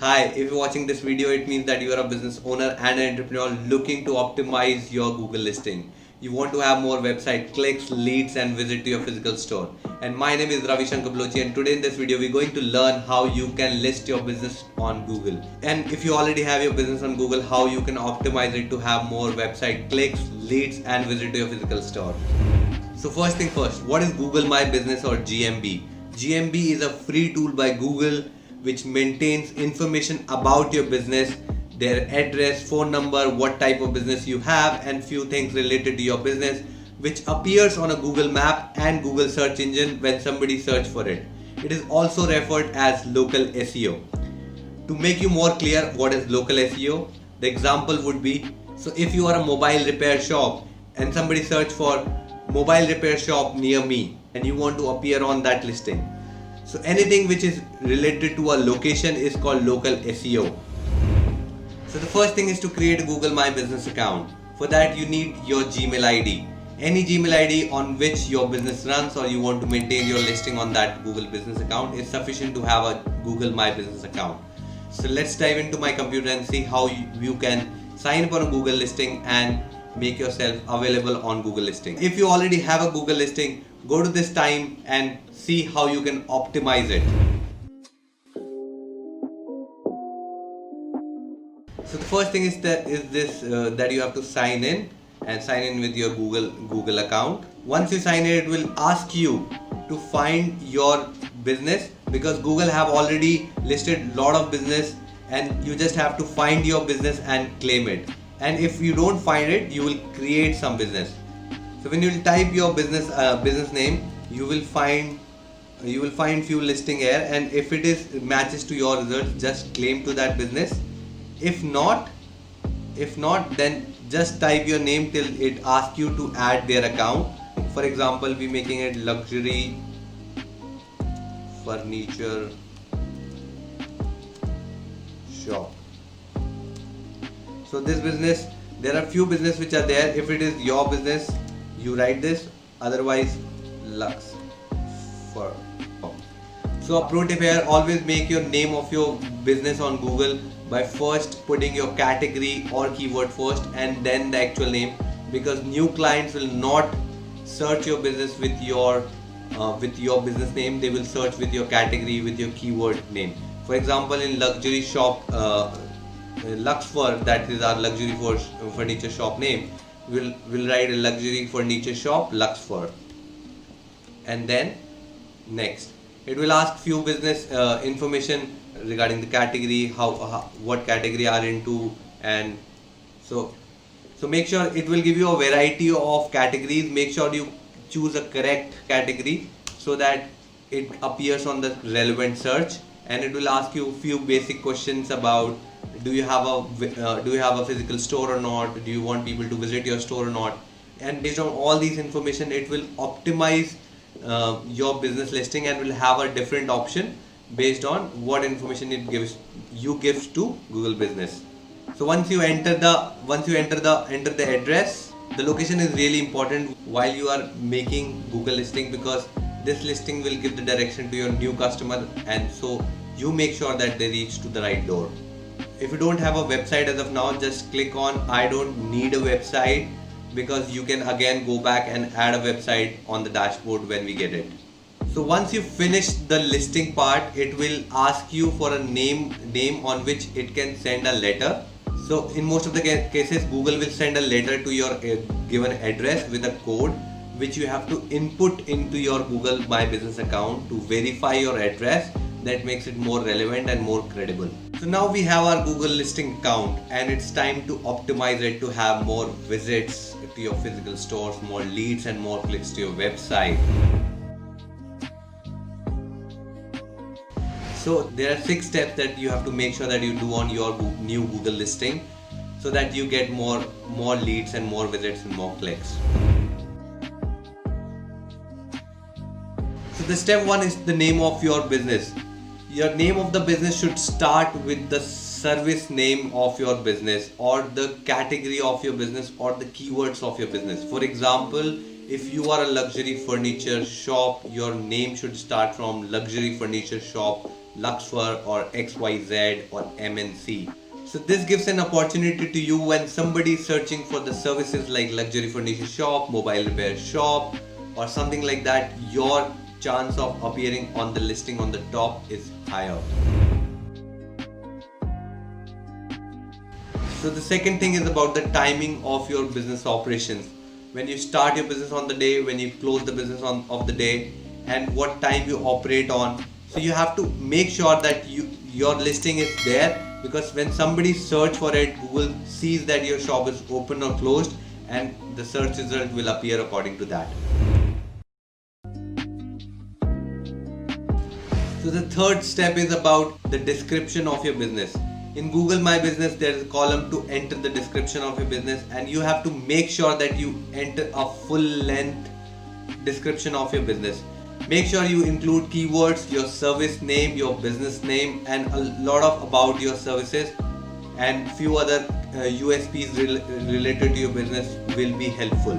Hi, if you're watching this video, it means that you are a business owner and an entrepreneur looking to optimize your Google listing. You want to have more website clicks, leads and visit to your physical store. And my name is Ravi Shankar Blochi, and today in this video we're going to learn how you can list your business on Google. And if you already have your business on Google, how you can optimize it to have more website clicks, leads and visit to your physical store. So first thing first, what is Google My Business or GMB? GMB is a free tool by Google which maintains information about your business, their address, phone number, what type of business you have and few things related to your business, which appears on a Google map and Google search engine when somebody search for it. It is also referred as local SEO. To make you more clear what is local SEO, the example would be, so if you are a mobile repair shop and somebody search for mobile repair shop near me and you want to appear on that listing. So anything which is related to a location is called local SEO. So the first thing is to create a Google My Business account. For that you need your Gmail ID. Any Gmail ID on which your business runs or you want to maintain your listing on that Google business account is sufficient to have a Google My Business account. So let's dive into my computer and see how you can sign up on a Google listing and make yourself available on Google listing. If you already have a Google listing, go to this time and see how you can optimize it. So the first thing is that you have to sign in with your Google account. Once you sign in, it will ask you to find your business because Google have already listed lot of business and you just have to find your business and claim it. And if you don't find it, you will create some business. So when you type your business name, you will find few listing here, and if it is matches to your results, just claim to that business. If not, then just type your name till it asks you to add their account. For example, we making it luxury furniture shop. So this business, there are few business which are there. If it is your business, you write this, otherwise Lux for. So a pro tip here, always make your name of your business on Google by first putting your category or keyword first and then the actual name, because new clients will not search your business with your business name. They will search with your category, with your keyword name. For example, in luxury shop Lux Fur, that is our luxury furniture shop name, we'll write a luxury furniture shop Lux Fur. And then next it will ask few business information regarding the category, what category are into, and so make sure it will give you a variety of categories. Make sure you choose a correct category so that it appears on the relevant search, and it will ask you few basic questions about do you have a physical store or not, do you want people to visit your store or not, and based on all these information it will optimize your business listing and will have a different option based on what information it gives to Google Business. So once you enter the address, the location is really important while you are making Google listing, because this listing will give the direction to your new customer, and so you make sure that they reach to the right door. If you don't have a website as of now, just click on I don't need a website, because you can again go back and add a website on the dashboard when we get it. So once you finish the listing part, it will ask you for a name on which it can send a letter. So in most of the cases, Google will send a letter to your given address with a code which you have to input into your Google My Business account to verify your address. That makes it more relevant and more credible. So now we have our Google listing account, and it's time to optimize it to have more visits to your physical stores, more leads and more clicks to your website. So there are 6 steps that you have to make sure that you do on your new Google listing so that you get more leads and more visits and more clicks. So the step 1 is the name of your business. Your name of the business should start with the service name of your business or the category of your business or the keywords of your business. For example, if you are a luxury furniture shop, your name should start from luxury furniture shop Luxfer or XYZ or MNC. So this gives an opportunity to you when somebody is searching for the services like luxury furniture shop, mobile repair shop or something like that, your chance of appearing on the listing on the top is higher. So the second thing is about the timing of your business operations. When you start your business on the day, when you close the business of the day, and what time you operate on. So you have to make sure that your listing is there, because when somebody search for it, Google sees that your shop is open or closed, and the search result will appear according to that. So the third step is about the description of your business. In Google My Business, there is a column to enter the description of your business, and you have to make sure that you enter a full length description of your business. Make sure you include keywords, your service name, your business name, and a lot of about your services, and few other USPs related to your business will be helpful.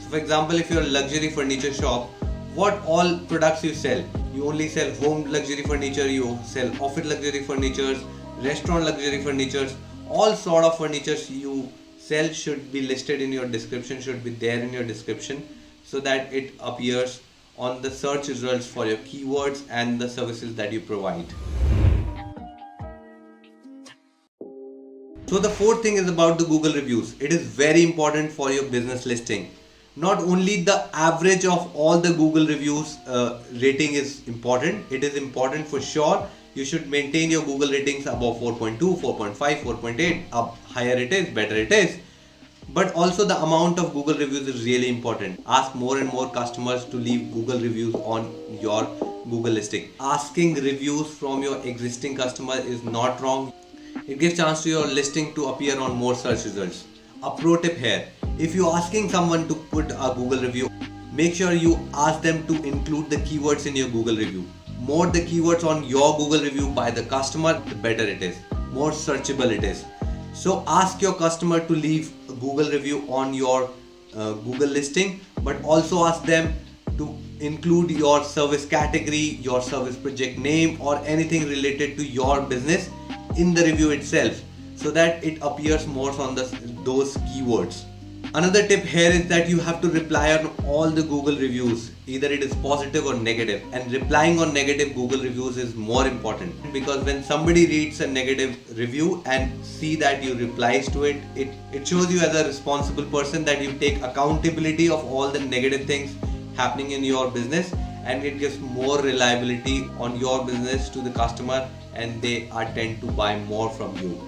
So for example, if you're a luxury furniture shop, what all products you sell? You only sell home luxury furniture, you sell office luxury furniture, restaurant luxury furniture, all sort of furnitures you sell should be listed in your description, should be there in your description, so that it appears on the search results for your keywords and the services that you provide. So the fourth thing is about the Google reviews. It is very important for your business listing. Not only the average of all the Google reviews rating is important, it is important for sure. You should maintain your Google ratings above 4.2, 4.5, 4.8. Up higher it is, better it is. But also the amount of Google reviews is really important. Ask more and more customers to leave Google reviews on your Google listing. Asking reviews from your existing customer is not wrong. It gives chance to your listing to appear on more search results. A pro tip here: if you're asking someone to put a Google review, make sure you ask them to include the keywords in your Google review. More the keywords on your Google review by the customer, the better it is. More searchable it is. So ask your customer to leave a Google review on your Google listing, but also ask them to include your service category, your service project name, or anything related to your business in the review itself, so that it appears more on those keywords. Another tip here is that you have to reply on all the Google reviews, either it is positive or negative, and replying on negative Google reviews is more important, because when somebody reads a negative review and see that you replies to it, it shows you as a responsible person that you take accountability of all the negative things happening in your business, and it gives more reliability on your business to the customer, and they tend to buy more from you.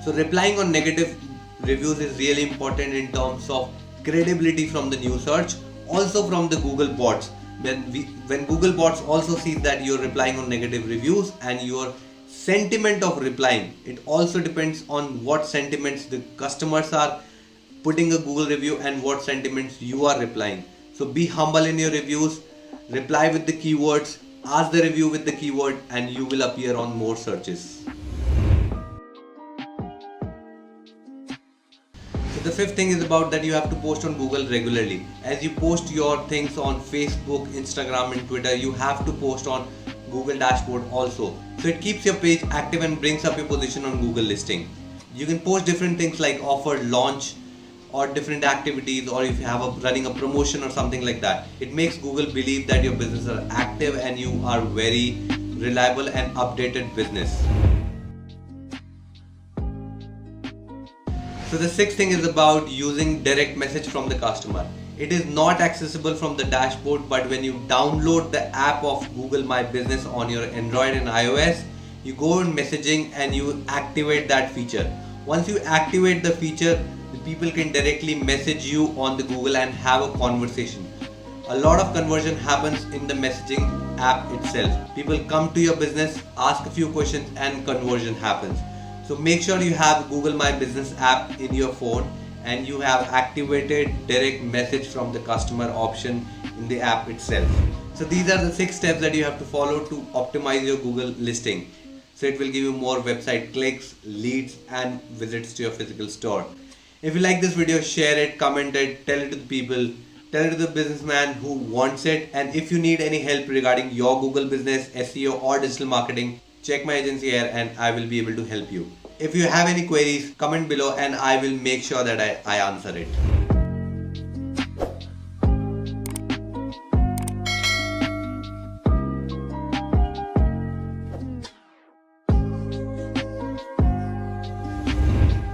So replying on negative reviews is really important in terms of credibility from the new search, also from the Google bots. When Google bots also see that you're replying on negative reviews, and your sentiment of replying, it also depends on what sentiments the customers are putting a Google review and what sentiments you are replying. So be humble in your reviews, reply with the keywords, ask the review with the keyword, and you will appear on more searches. The fifth thing is about that you have to post on Google regularly. As you post your things on Facebook, Instagram and Twitter, you have to post on Google dashboard also. So it keeps your page active and brings up your position on Google listing. You can post different things like offer, launch, or different activities, or if you have running a promotion or something like that. It makes Google believe that your business are active and you are very reliable and updated business. So the sixth thing is about using direct message from the customer. It is not accessible from the dashboard, but when you download the app of Google My Business on your Android and iOS, you go in messaging and you activate that feature. Once you activate the feature, the people can directly message you on the Google and have a conversation. A lot of conversion happens in the messaging app itself. People come to your business, ask a few questions, and conversion happens. So make sure you have Google My Business app in your phone and you have activated direct message from the customer option in the app itself. So these are the 6 steps that you have to follow to optimize your Google listing. So it will give you more website clicks, leads and visits to your physical store. If you like this video, share it, comment it, tell it to the people. tell it to the businessman who wants it. And if you need any help regarding your Google business, SEO or digital marketing, check my agency here and I will be able to help you. If you have any queries, comment below and I will make sure that I answer it.